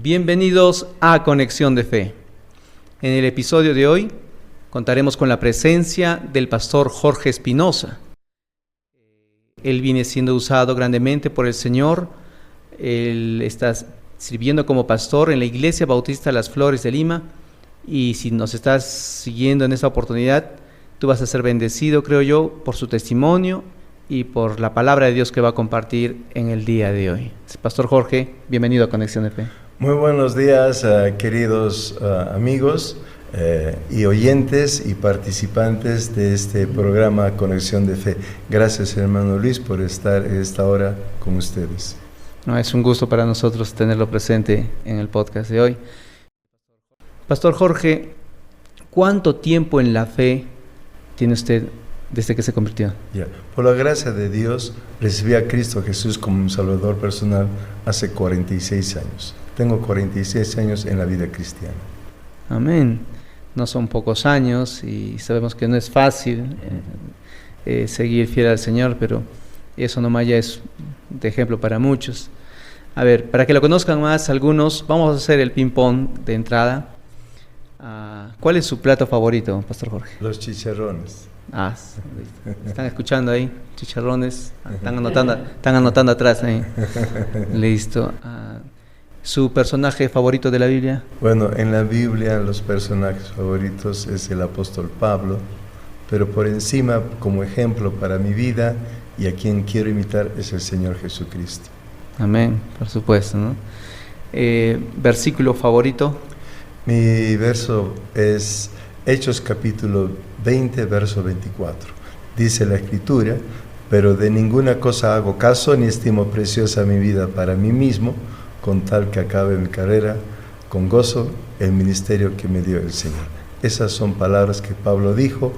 Bienvenidos a Conexión de Fe. En el episodio de hoy contaremos con la presencia del pastor Jorge Espinosa. Él viene siendo usado grandemente por el Señor. Él está sirviendo como pastor en la Iglesia Bautista Las Flores de Lima. Y si nos estás siguiendo en esta oportunidad, tú vas a ser bendecido, creo yo, por su testimonio y por la palabra de Dios que va a compartir en el día de hoy. Pastor Jorge, bienvenido a Conexión de Fe. Muy buenos días, queridos amigos y oyentes y participantes de este programa Conexión de Fe. Gracias, hermano Luis, por estar en esta hora con ustedes. No, es un gusto para nosotros tenerlo presente en el podcast de hoy. Pastor Jorge, ¿cuánto tiempo en la fe tiene usted desde que se convirtió? Por la gracia de Dios, recibí a Cristo Jesús como un Salvador personal hace 46 años. Tengo 46 años en la vida cristiana. Amén. No son pocos años y sabemos que no es fácil seguir fiel al Señor, pero eso nomás ya es de ejemplo para muchos. A ver, para que lo conozcan más algunos, vamos a hacer el ping-pong de entrada. ¿Cuál es su plato favorito, Pastor Jorge? Los chicharrones. Están escuchando ahí, chicharrones, están anotando atrás ahí. Listo. ¿Su personaje favorito de la Biblia? Bueno, en la Biblia los personajes favoritos es el apóstol Pablo, pero por encima, como ejemplo para mi vida y a quien quiero imitar, es el Señor Jesucristo. Amén, por supuesto, ¿no? ¿Versículo favorito? Mi verso es Hechos capítulo 20, verso 24. Dice la Escritura: pero de ninguna cosa hago caso, ni estimo preciosa mi vida para mí mismo, con tal que acabe mi carrera con gozo el ministerio que me dio el Señor. Esas son palabras que Pablo dijo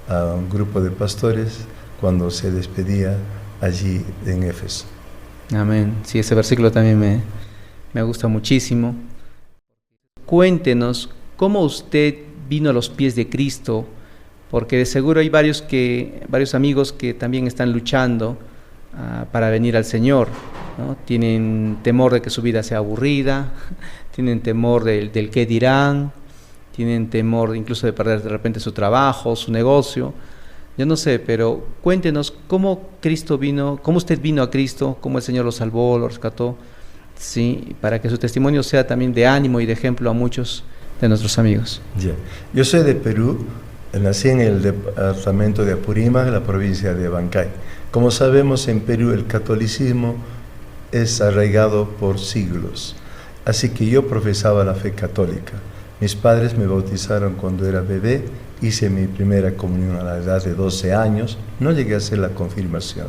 a un grupo de pastores cuando se despedía allí en Éfeso. Amén. Sí, ese versículo también me gusta muchísimo. Cuéntenos cómo usted vino a los pies de Cristo, porque de seguro hay varios amigos que también están luchando para venir al Señor, ¿no? Tienen temor de que su vida sea aburrida, tienen temor del qué dirán, tienen temor incluso de perder de repente su trabajo, su negocio. Yo no sé, pero cuéntenos cómo usted vino a Cristo, cómo el Señor lo salvó, lo rescató, sí, para que su testimonio sea también de ánimo y de ejemplo a muchos de nuestros amigos. Yo soy de Perú, nací en el departamento de Apurímac, la provincia de Abancay. Como sabemos, en Perú el catolicismo es arraigado por siglos, así que yo profesaba la fe católica. Mis padres me bautizaron cuando era bebé, hice mi primera comunión a la edad de 12 años, no llegué a hacer la confirmación,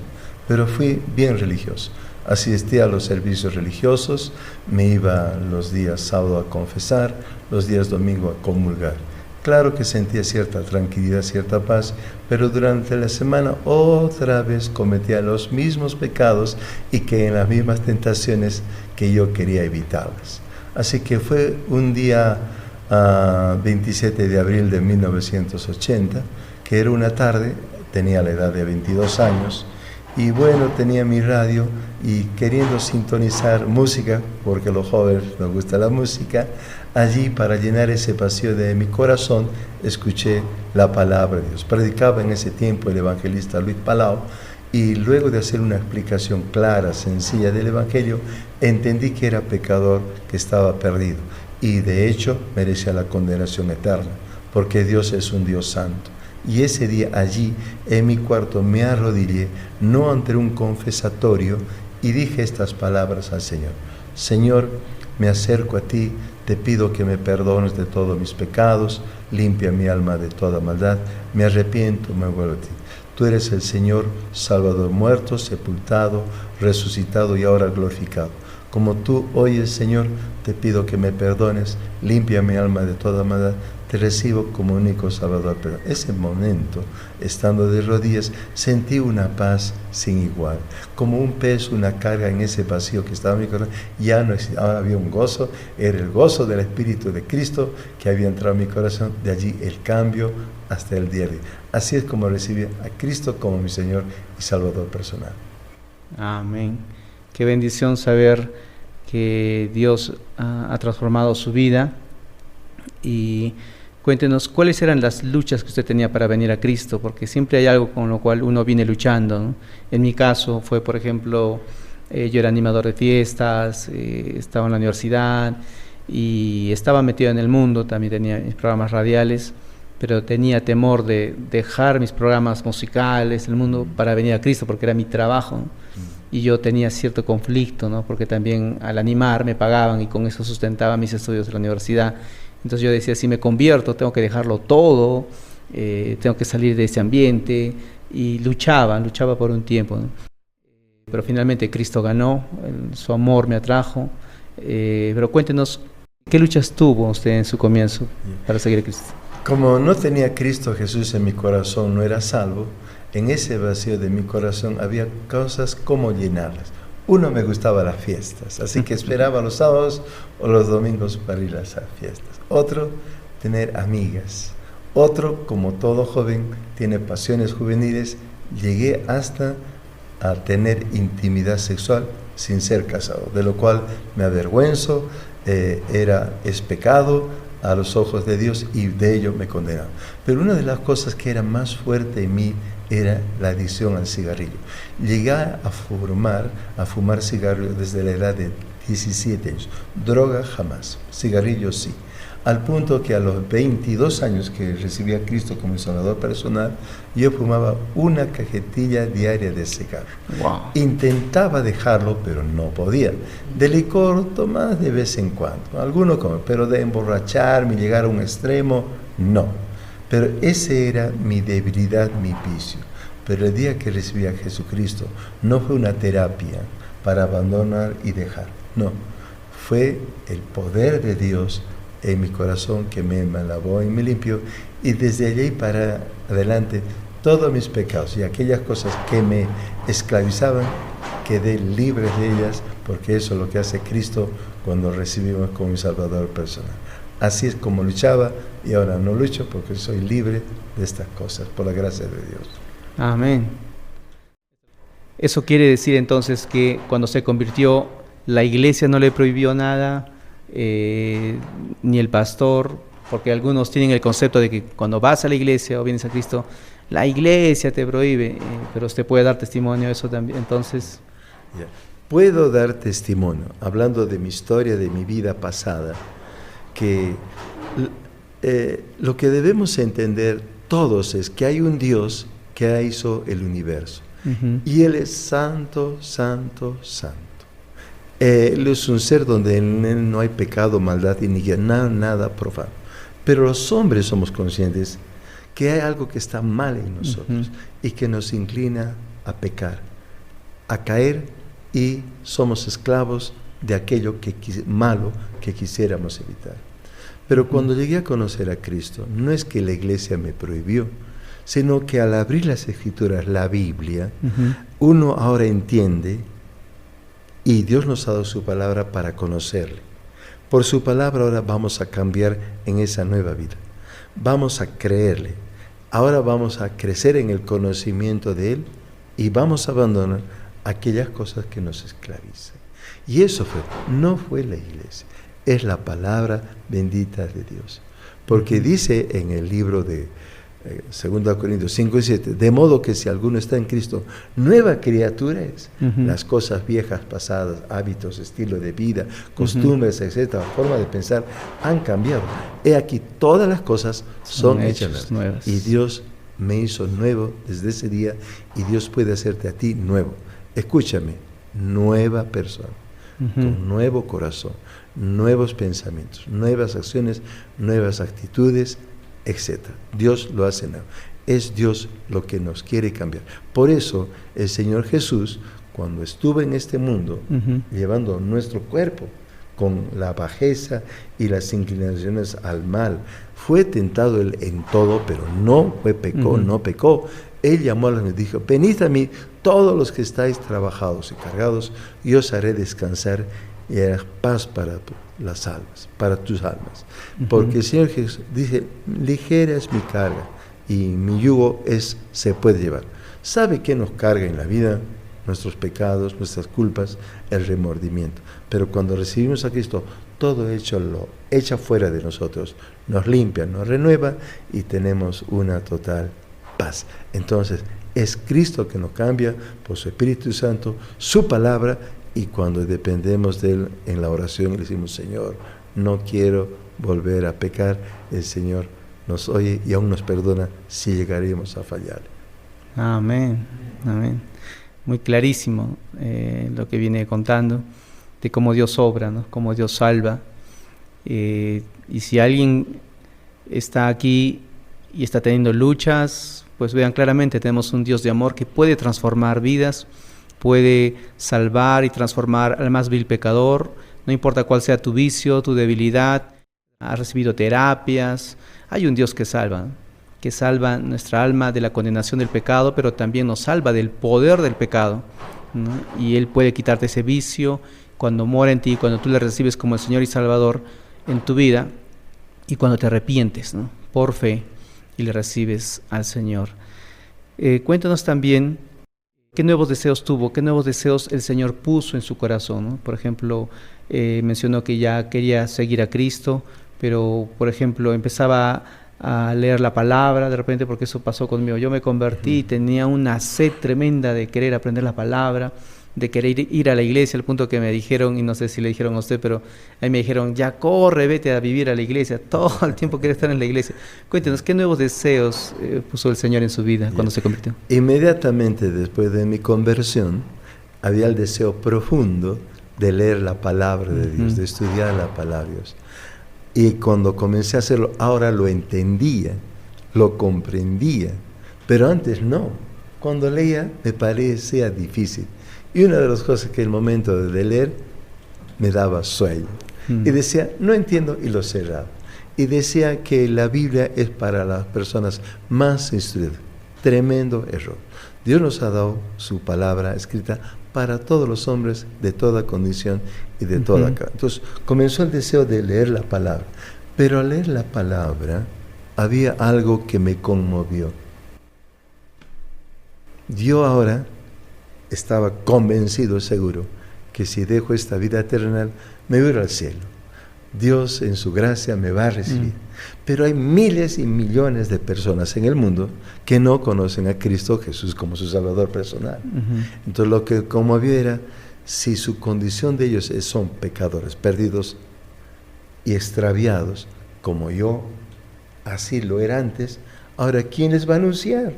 pero fui bien religioso. Asistí a los servicios religiosos, me iba los días sábado a confesar, los días domingo a comulgar. Claro que sentía cierta tranquilidad, cierta paz, pero durante la semana otra vez cometía los mismos pecados y que en las mismas tentaciones que yo quería evitarlas. Así que fue un día 27 de abril de 1980, que era una tarde, tenía la edad de 22 años, y bueno, tenía mi radio y queriendo sintonizar música, porque a los jóvenes nos gusta la música, allí para llenar ese vacío de mi corazón, escuché la palabra de Dios. Predicaba en ese tiempo el evangelista Luis Palau, y luego de hacer una explicación clara, sencilla del evangelio, entendí que era pecador, que estaba perdido, y de hecho merecía la condenación eterna, porque Dios es un Dios santo. Y ese día allí, en mi cuarto, me arrodillé, no ante un confesatorio, y dije estas palabras al Señor: Señor, me acerco a ti, te pido que me perdones de todos mis pecados, limpia mi alma de toda maldad, me arrepiento, me vuelvo a ti. Tú eres el Señor, Salvador, muerto, sepultado, resucitado y ahora glorificado. Como tú oyes, Señor, te pido que me perdones, limpia mi alma de toda maldad, te recibo como único Salvador. Pero ese momento, estando de rodillas, sentí una paz sin igual, como un peso, una carga en ese vacío que estaba en mi corazón. Ya no existía, ahora había un gozo, era el gozo del Espíritu de Cristo que había entrado en mi corazón. De allí el cambio hasta el día de hoy. Así es como recibí a Cristo como mi Señor y Salvador personal. Amén. Qué bendición saber que Dios ha transformado su vida. Y cuéntenos cuáles eran las luchas que usted tenía para venir a Cristo, porque siempre hay algo con lo cual uno viene luchando, ¿no? En mi caso fue, por ejemplo, yo era animador de fiestas, estaba en la universidad y estaba metido en el mundo, también tenía mis programas radiales, pero tenía temor de dejar mis programas musicales, el mundo, para venir a Cristo, porque era mi trabajo, ¿no? Y yo tenía cierto conflicto, ¿no? Porque también al animar me pagaban y con eso sustentaba mis estudios de la universidad. Entonces yo decía, si me convierto, tengo que dejarlo todo, tengo que salir de ese ambiente, y luchaba por un tiempo, ¿no? Pero finalmente Cristo ganó, su amor me atrajo. Pero cuéntenos, ¿qué luchas tuvo usted en su comienzo para seguir a Cristo? Como no tenía Cristo Jesús en mi corazón, no era salvo, en ese vacío de mi corazón había cosas como llenarlas. Uno, me gustaba las fiestas, así que esperaba los sábados o los domingos para ir a esas fiestas. Otro, tener amigas. Otro, como todo joven, tiene pasiones juveniles. Llegué hasta a tener intimidad sexual sin ser casado, de lo cual me avergüenzo, es pecado a los ojos de Dios y de ello me condenaron. Pero una de las cosas que era más fuerte en mí era la adicción al cigarrillo. Llegué a fumar cigarrillo desde la edad de 17 años. Droga jamás, cigarrillo sí. Al punto que a los 22 años que recibí a Cristo como mi Salvador personal, yo fumaba una cajetilla diaria de cigarro. Wow. Intentaba dejarlo, pero no podía. De licor tomaba de vez en cuando, alguno come, pero de emborracharme, llegar a un extremo, no. Pero ese era mi debilidad, mi vicio. Pero el día que recibí a Jesucristo, no fue una terapia para abandonar y dejar, no. Fue el poder de Dios en mi corazón que me lavó y me limpió, y desde allí para adelante todos mis pecados y aquellas cosas que me esclavizaban quedé libre de ellas, porque eso es lo que hace Cristo cuando recibimos como mi Salvador personal. Así es como luchaba, y ahora no lucho porque soy libre de estas cosas por la gracia de Dios. Amén. Eso quiere decir entonces que cuando se convirtió, la iglesia no le prohibió nada, ni el pastor, porque algunos tienen el concepto de que cuando vas a la iglesia o vienes a Cristo, la iglesia te prohíbe, pero usted puede dar testimonio de eso también. Entonces, puedo dar testimonio, hablando de mi historia, de mi vida pasada, que lo que debemos entender todos es que hay un Dios que hizo el universo, y Él es santo, santo, santo. Él es un ser donde en Él no hay pecado, maldad y iniquidad, nada profano. Pero los hombres somos conscientes que hay algo que está mal en nosotros y que nos inclina a pecar, a caer, y somos esclavos de aquello malo que quisiéramos evitar. Pero cuando llegué a conocer a Cristo, no es que la iglesia me prohibió, sino que al abrir las Escrituras, la Biblia, uno ahora entiende. Y Dios nos ha dado su palabra para conocerle. Por su palabra ahora vamos a cambiar en esa nueva vida. Vamos a creerle. Ahora vamos a crecer en el conocimiento de Él y vamos a abandonar aquellas cosas que nos esclavizan. Y eso no fue la iglesia, es la palabra bendita de Dios. Porque dice en el libro de 2 Corintios 5 y 7, de modo que si alguno está en Cristo, nueva criatura es. Las cosas viejas pasadas, hábitos, estilo de vida, costumbres, etcétera, forma de pensar, han cambiado. He aquí, todas las cosas son hechas nuevas. Y Dios me hizo nuevo desde ese día, y Dios puede hacerte a ti nuevo. Escúchame, nueva persona, con nuevo corazón, nuevos pensamientos, nuevas acciones, nuevas actitudes, etcétera. Dios lo hace nuevo. Es Dios lo que nos quiere cambiar. Por eso el Señor Jesús, cuando estuvo en este mundo, llevando nuestro cuerpo con la bajeza y las inclinaciones al mal, fue tentado Él en todo, pero no pecó, no pecó. Él llamó a los y dijo: venid a mí todos los que estáis trabajados y cargados, y os haré descansar, y haré paz para las almas, para tus almas. Porque el Señor Jesús dice: ligera es mi carga y mi yugo se puede llevar. ¿Sabe qué nos carga en la vida? nuestros pecados, nuestras culpas, el remordimiento. Pero cuando recibimos a Cristo, todo hecho lo echa fuera de nosotros, nos limpia, nos renueva y tenemos una total paz. Entonces, es Cristo que nos cambia por su Espíritu Santo, su palabra, y cuando dependemos de Él en la oración, le decimos: Señor, no quiero volver a pecar, el Señor nos oye y aún nos perdona si llegaremos a fallar. Amén, amén. Muy clarísimo lo que viene contando, de cómo Dios obra, ¿no? Cómo Dios salva. Y si alguien está aquí y está teniendo luchas, pues vean claramente, tenemos un Dios de amor que puede transformar vidas, puede salvar y transformar al más vil pecador, no importa cuál sea tu vicio, tu debilidad, has recibido terapias, hay un Dios que salva nuestra alma de la condenación del pecado, pero también nos salva del poder del pecado, ¿no? Y Él puede quitarte ese vicio cuando mora en ti, cuando tú le recibes como el Señor y Salvador en tu vida, y cuando te arrepientes, ¿no? Por fe, y le recibes al Señor. Cuéntanos también qué nuevos deseos tuvo, qué nuevos deseos el Señor puso en su corazón, ¿no? Por ejemplo, mencionó que ya quería seguir a Cristo, pero, por ejemplo, empezaba a leer la palabra, de repente, porque eso pasó conmigo. Yo me convertí y tenía una sed tremenda de querer aprender la palabra, de querer ir a la iglesia, al punto que me dijeron, y no sé si le dijeron a usted, pero ahí me dijeron: ya corre, vete a vivir a la iglesia, todo el tiempo quiere estar en la iglesia. Cuéntenos, ¿qué nuevos deseos puso el Señor en su vida cuando se convirtió? Inmediatamente después de mi conversión, había el deseo profundo de leer la palabra de Dios, de estudiar la palabra de Dios. Y cuando comencé a hacerlo, ahora lo entendía, lo comprendía, pero antes no. Cuando leía me parecía difícil. Y una de las cosas que el momento de leer me daba sueño. Y decía: no entiendo, y lo cerraba. Y decía que la Biblia es para las personas más instruidas. Tremendo error. Dios nos ha dado su palabra escrita para todos los hombres de toda condición y de toda acá. Entonces comenzó el deseo de leer la palabra. Pero al leer la palabra había algo que me conmovió. Yo ahora estaba convencido, seguro, que si dejo esta vida terrenal, me voy al cielo. Dios en su gracia me va a recibir. Pero hay miles y millones de personas en el mundo que no conocen a Cristo Jesús como su Salvador personal. Entonces lo que conmovió era, si su condición de ellos son pecadores, perdidos y extraviados, como yo así lo era antes, ahora ¿quién les va a anunciar?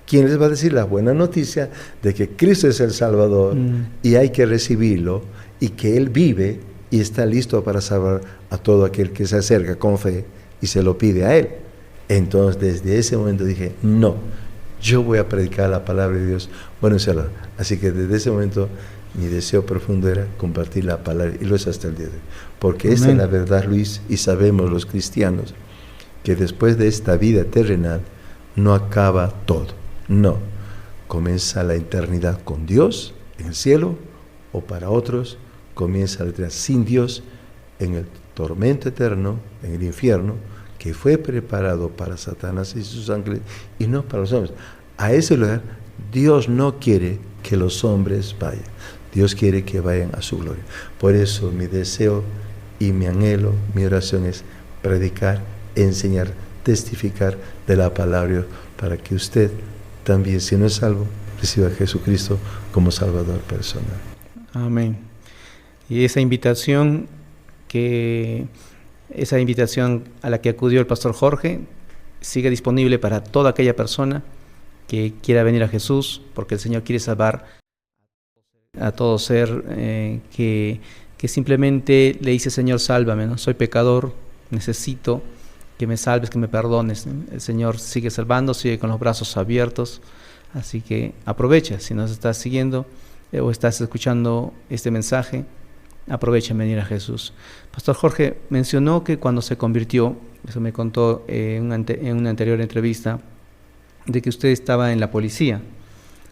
¿Quién les va a decir la buena noticia de que Cristo es el Salvador y hay que recibirlo, y que Él vive y está listo para salvar a todo aquel que se acerca con fe y se lo pide a Él? Entonces desde ese momento dije: no, yo voy a predicar la palabra de Dios. Bueno, así que desde ese momento mi deseo profundo era compartir la palabra, y lo es hasta el día de hoy. Porque esta es la verdad, Luis, y sabemos los cristianos que después de esta vida terrenal no acaba todo. No, comienza la eternidad con Dios en el cielo, o para otros comienza la eternidad sin Dios en el tormento eterno, en el infierno, que fue preparado para Satanás y sus ángeles, y no para los hombres. A ese lugar Dios no quiere que los hombres vayan, Dios quiere que vayan a su gloria. Por eso mi deseo y mi anhelo, mi oración es predicar, enseñar, testificar de la palabra, para que usted también, si no es salvo, reciba a Jesucristo como Salvador personal. Amén. Y esa invitación a la que acudió el pastor Jorge sigue disponible para toda aquella persona que quiera venir a Jesús, porque el Señor quiere salvar a todo ser que simplemente le dice: Señor, sálvame, ¿no? Soy pecador, necesito que me salves, que me perdones, ¿no? El Señor sigue salvando, sigue con los brazos abiertos, así que aprovecha. Si nos estás siguiendo o estás escuchando este mensaje, aprovecha en venir a Jesús. Pastor Jorge mencionó que cuando se convirtió, eso me contó en una anterior entrevista, de que usted estaba en la policía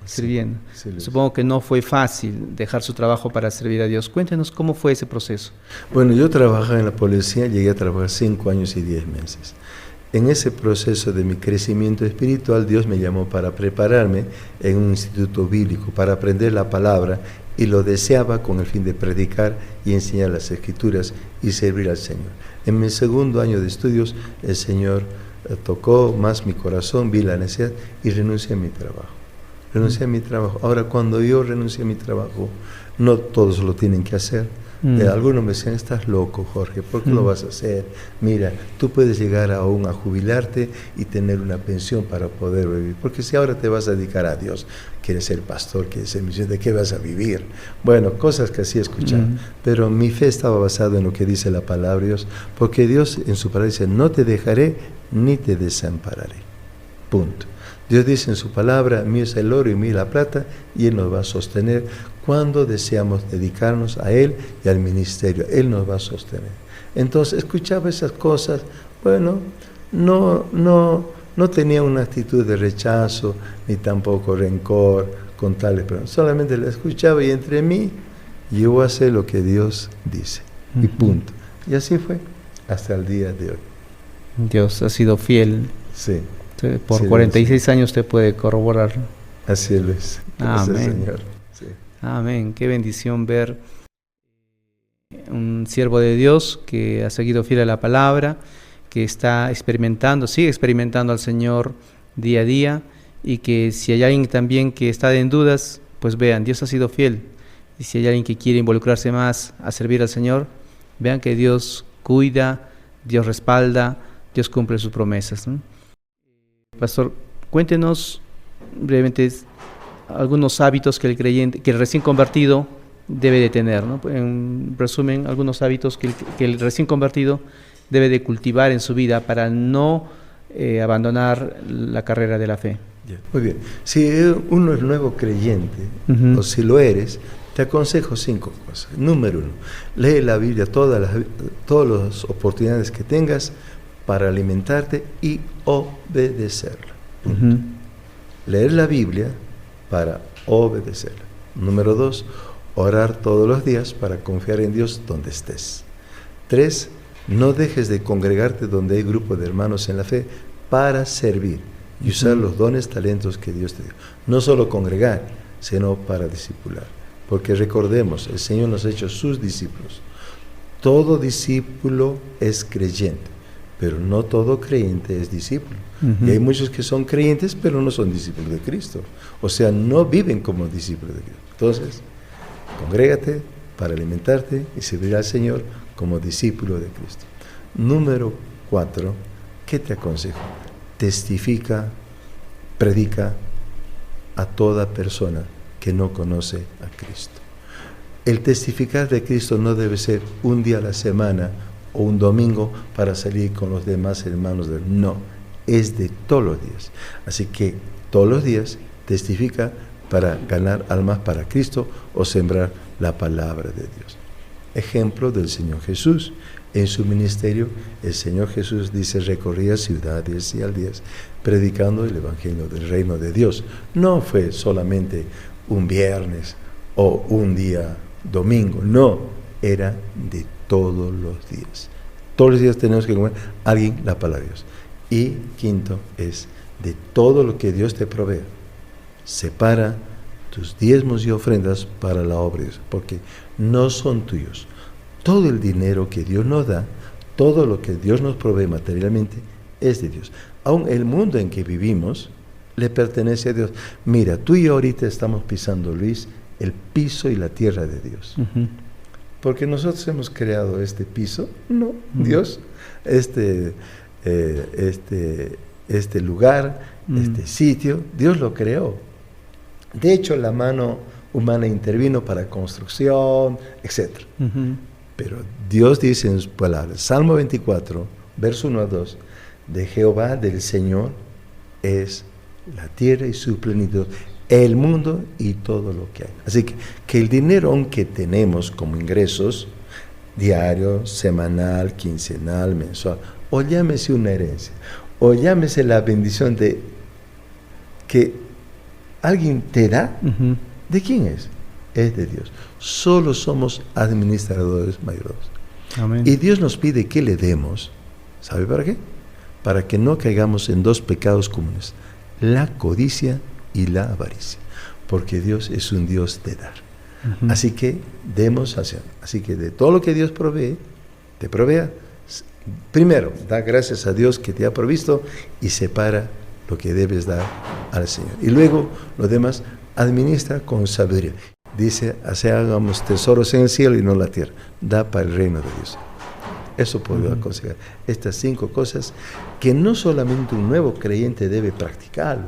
sirviendo. Sí, supongo que no fue fácil dejar su trabajo para servir a Dios. Cuéntenos cómo fue ese proceso. Bueno, yo trabajaba en la policía, llegué a trabajar 5 años y 10 meses. En ese proceso de mi crecimiento espiritual, Dios me llamó para prepararme en un instituto bíblico, para aprender la palabra, y lo deseaba con el fin de predicar y enseñar las Escrituras y servir al Señor. En mi segundo año de estudios, el Señor tocó más mi corazón, vi la necesidad y renuncié a mi trabajo. Renuncié a mi trabajo. Ahora, cuando yo renuncié a mi trabajo, no todos lo tienen que hacer. Algunos me decían, estás loco, Jorge, ¿por qué lo vas a hacer? Mira, tú puedes llegar aún a jubilarte y tener una pensión para poder vivir, porque si ahora te vas a dedicar a Dios, quieres ser pastor, quieres ser misionero, ¿de qué vas a vivir? Bueno, cosas que así escuchaba, pero mi fe estaba basada en lo que dice la palabra de Dios, porque Dios en su palabra dice, no te dejaré ni te desampararé, punto. Dios dice en su palabra, mío es el oro y mío la plata, y Él nos va a sostener cuando deseamos dedicarnos a Él y al ministerio. Él nos va a sostener. Entonces, escuchaba esas cosas, bueno, no tenía una actitud de rechazo, ni tampoco rencor con tales personas. Solamente la escuchaba y entre mí, yo voy a hacer lo que Dios dice, y punto. Y así fue hasta el día de hoy. Dios ha sido fiel. Sí. Por sí, 46 sí. años te puede corroborar. Así es. Gracias, Amén. Señor. Sí. Amén. Qué bendición ver un siervo de Dios que ha seguido fiel a la palabra, que está experimentando, sigue experimentando al Señor día a día, y que si hay alguien también que está en dudas, pues vean, Dios ha sido fiel. Y si hay alguien que quiere involucrarse más a servir al Señor, vean que Dios cuida, Dios respalda, Dios cumple sus promesas, ¿no? Pastor, cuéntenos brevemente algunos hábitos que el creyente, que el recién convertido debe de tener, ¿no? En resumen, algunos hábitos que el recién convertido debe de cultivar en su vida para no abandonar la carrera de la fe. Muy bien. Si uno es nuevo creyente, o si lo eres, te aconsejo 5 cosas. Número 1, lee la Biblia todas las oportunidades que tengas para alimentarte y obedecerla. Leer la Biblia para obedecerla. Número 2, orar todos los días para confiar en Dios donde estés. 3, no dejes de congregarte donde hay grupo de hermanos en la fe para servir y usar los dones, talentos que Dios te dio. No solo congregar, sino para discipular. Porque recordemos, el Señor nos ha hecho sus discípulos. Todo discípulo es creyente, pero no todo creyente es discípulo. Y hay muchos que son creyentes, pero no son discípulos de Cristo. O sea, no viven como discípulos de Cristo. Entonces, congrégate para alimentarte y servir al Señor como discípulo de Cristo. Número 4, ¿qué te aconsejo? Testifica, predica a toda persona que no conoce a Cristo. El testificar de Cristo no debe ser un día a la semana o un domingo para salir con los demás hermanos. No, es de todos los días. Así que todos los días testifica para ganar almas para Cristo o sembrar la palabra de Dios. Ejemplo del Señor Jesús. En su ministerio, el Señor Jesús dice, recorría ciudades y aldeas predicando el evangelio del reino de Dios. No fue solamente un viernes o un día domingo, no, era de todos los días. Todos los días tenemos que comer alguien la palabra de Dios. Y quinto es de todo lo que Dios te provee. Separa tus diezmos y ofrendas para la obra de Dios, porque no son tuyos. Todo el dinero que Dios nos da, todo lo que Dios nos provee materialmente, es de Dios. Aún el mundo en que vivimos le pertenece a Dios. Mira, tú y yo ahorita estamos pisando, Luis, el piso y la tierra de Dios. Porque nosotros hemos creado este piso, no, Dios, este lugar, este sitio, Dios lo creó. De hecho, la mano humana intervino para construcción, etc. Pero Dios dice en sus palabras, Salmo 24, verso 1 a 2, de Jehová, del Señor, es la tierra y su plenitud, el mundo y todo lo que hay. Así que el dinero, aunque tenemos como ingresos, diario, semanal, quincenal, mensual, o llámese una herencia, o llámese la bendición de que alguien te da, ¿de quién es? Es de Dios. Solo somos administradores mayordomos. Amén. Y Dios nos pide que le demos, ¿sabe para qué? para que no caigamos en dos pecados comunes, la codicia y la avaricia, porque Dios es un Dios de dar. Así que demos hacia. Así que de todo lo que Dios provee, te provea, primero, da gracias a Dios que te ha provisto y separa lo que debes dar al Señor. Y luego, lo demás, administra con sabiduría. Dice, así hagamos tesoros en el cielo y no en la tierra. Da para el reino de Dios. Eso puedo aconsejar. Estas 5 cosas que no solamente un nuevo creyente debe practicarlo.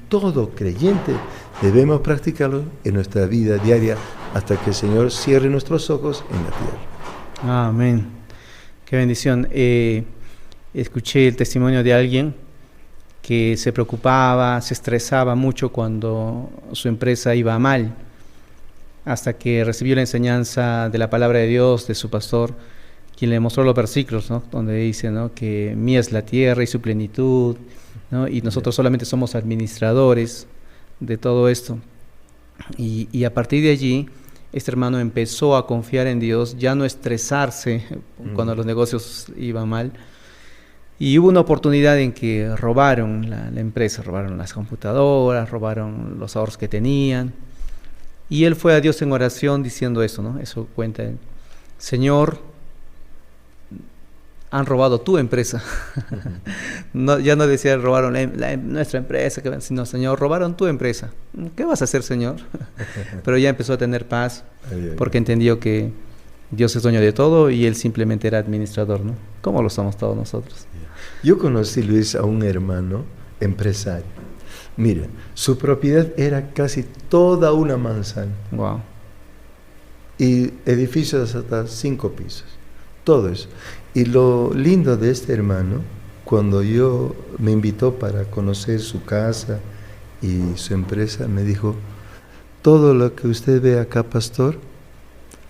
Todo creyente debemos practicarlo en nuestra vida diaria hasta que el Señor cierre nuestros ojos en la tierra. Amén. Qué bendición. Escuché el testimonio de alguien que se preocupaba, se estresaba mucho cuando su empresa iba mal, hasta que recibió la enseñanza de la palabra de Dios, de su pastor, quien le mostró los versículos, ¿no? Donde dice, ¿no?, que mía es la tierra y su plenitud, ¿no? Y nosotros solamente somos administradores de todo esto. Y a partir de allí, este hermano empezó a confiar en Dios, ya no estresarse cuando los negocios iban mal. Y hubo una oportunidad en que robaron la empresa, robaron las computadoras, robaron los ahorros que tenían. Y él fue a Dios en oración diciendo eso, ¿no? Eso cuenta él. Señor, han robado tu empresa. No, ya no decía robaron nuestra empresa, sino Señor, robaron tu empresa. ¿Qué vas a hacer, Señor? Pero ya empezó a tener paz porque entendió que Dios es dueño de todo y él simplemente era administrador, ¿no? ¿Cómo lo somos todos nosotros? Yo conocí, Luis, a un hermano empresario. Mira, su propiedad era casi toda una manzana. Wow. Y edificios hasta 5 pisos. Todo eso. Y lo lindo de este hermano, cuando yo me invitó para conocer su casa y su empresa, me dijo, todo lo que usted ve acá, pastor,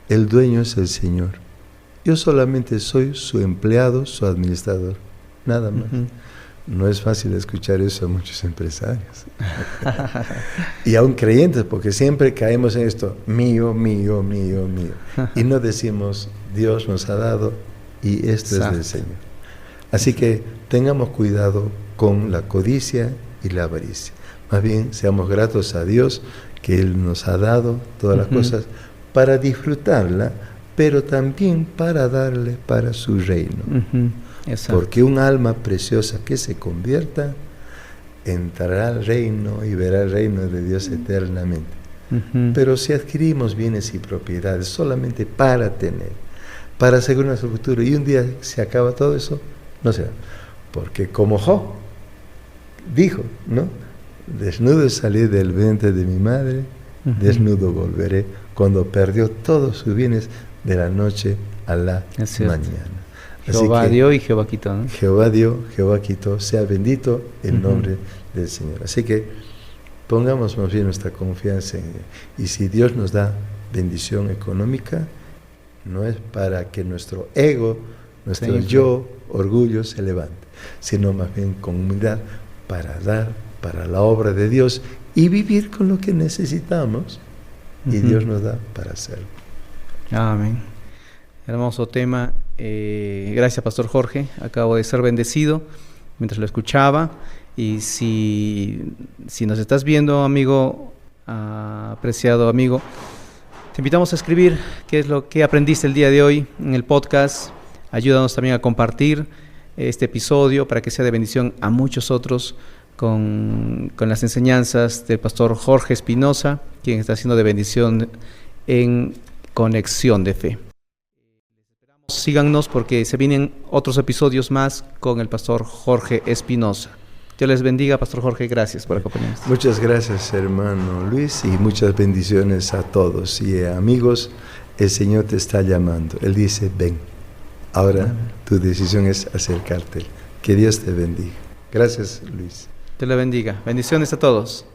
el dueño es el Señor. Yo solamente soy su empleado, su administrador, nada más. No es fácil escuchar eso a muchos empresarios. Y aún creyentes, porque siempre caemos en esto, mío, mío, mío, mío. Y no decimos, Dios nos ha dado y esto es del Señor. Así que tengamos cuidado con la codicia y la avaricia. Más bien, seamos gratos a Dios que Él nos ha dado todas las cosas para disfrutarla, pero también para darle para su reino. Porque un alma preciosa que se convierta entrará al reino y verá el reino de Dios eternamente. Pero si adquirimos bienes y propiedades solamente para tener, para asegurar nuestro futuro, y un día se acaba todo eso, no será. Porque como Job dijo, ¿no? Desnudo salí del vientre de mi madre, desnudo volveré, cuando perdió todos sus bienes de la noche a la mañana. Jehová dio y Jehová quitó, ¿no? Jehová dio, Jehová quitó, sea bendito el nombre del Señor. Así que pongamos más bien nuestra confianza en Él. Y si Dios nos da bendición económica, no es para que nuestro ego, nuestro yo, orgullo se levante, sino más bien con humildad para dar para la obra de Dios y vivir con lo que necesitamos y Dios nos da para hacerlo. Amén. Hermoso tema. Gracias, Pastor Jorge. Acabo de ser bendecido mientras lo escuchaba. Y si nos estás viendo, amigo, apreciado amigo, te invitamos a escribir qué es lo que aprendiste el día de hoy en el podcast. Ayúdanos también a compartir este episodio para que sea de bendición a muchos otros con las enseñanzas del Pastor Jorge Espinosa, quien está haciendo de bendición en Conexión de Fe. Síganos porque se vienen otros episodios más con el Pastor Jorge Espinosa. Dios les bendiga, Pastor Jorge, gracias por acompañarnos. Muchas gracias, hermano Luis, y muchas bendiciones a todos. Y amigos, el Señor te está llamando. Él dice, ven. Ahora tu decisión es acercarte. Que Dios te bendiga. Gracias, Luis. Dios le bendiga. Bendiciones a todos.